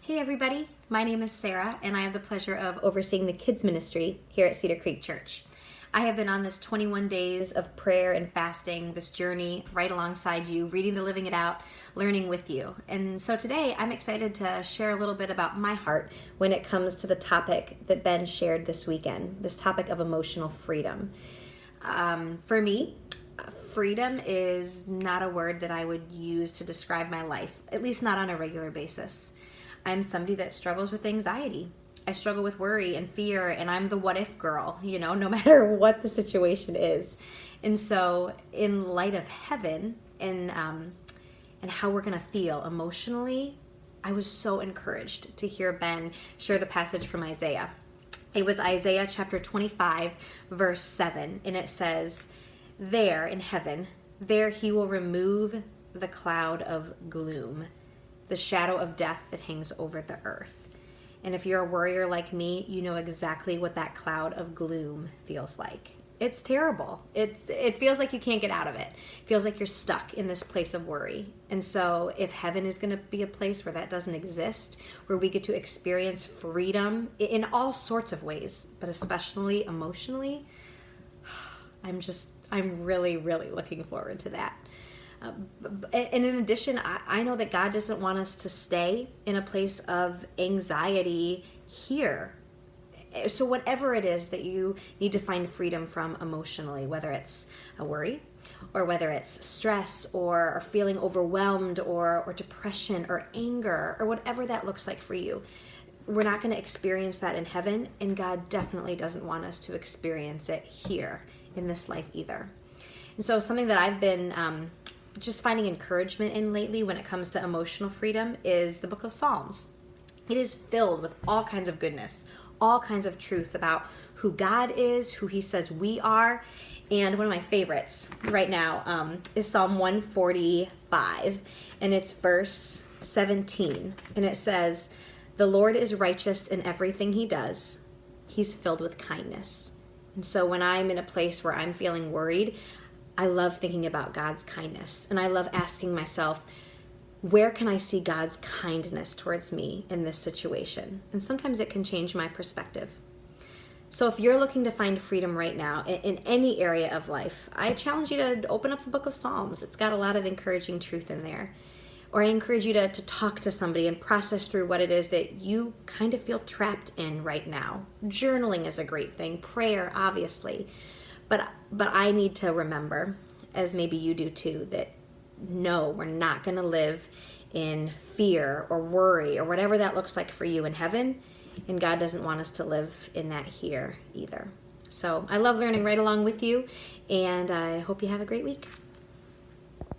Hey everybody, my name is Sarah and I have the pleasure of overseeing the kids ministry here at Cedar Creek Church. I have been on this 21 days of prayer and fasting, this journey right alongside you, reading the Living It Out, learning with you. And so today I'm excited to share a little bit about my heart when it comes to the topic that Ben shared this weekend, this topic of emotional freedom. For me, freedom is not a word that I would use to describe my life, at least not on a regular basis. I'm somebody that struggles with anxiety. I struggle with worry and fear, and I'm the what if girl, no matter what the situation is. And so in light of heaven and how we're going to feel emotionally, I was so encouraged to hear Ben share the passage from Isaiah. It was Isaiah chapter 25, verse 7, and it says, "There in heaven, there he will remove the cloud of gloom, the shadow of death that hangs over the earth." And if you're a worrier like me, you know exactly what that cloud of gloom feels like. It's terrible. It feels like you can't get out of it. It feels like you're stuck in this place of worry. And so if heaven is going to be a place where that doesn't exist, where we get to experience freedom in all sorts of ways, but especially emotionally, I'm really, really looking forward to that. And in addition, I know that God doesn't want us to stay in a place of anxiety here. So whatever it is that you need to find freedom from emotionally, whether it's a worry or whether it's stress or feeling overwhelmed or depression or anger or whatever that looks like for you, we're not going to experience that in heaven, and God definitely doesn't want us to experience it here in this life either. And so something that I've been just finding encouragement in lately when it comes to emotional freedom is the book of Psalms. It is filled with all kinds of goodness, all kinds of truth about who God is, who he says we are. And one of my favorites right now is Psalm 145, and it's verse 17. And it says, "The Lord is righteous in everything he does. He's filled with kindness." And so when I'm in a place where I'm feeling worried, I love thinking about God's kindness. And I love asking myself, where can I see God's kindness towards me in this situation? And sometimes it can change my perspective. So if you're looking to find freedom right now in any area of life, I challenge you to open up the book of Psalms. It's got a lot of encouraging truth in there. Or I encourage you to talk to somebody and process through what it is that you kind of feel trapped in right now. Journaling is a great thing. Prayer, obviously. But I need to remember, as maybe you do too, that no, we're not going to live in fear or worry or whatever that looks like for you in heaven. And God doesn't want us to live in that here either. So I love learning right along with you, and I hope you have a great week.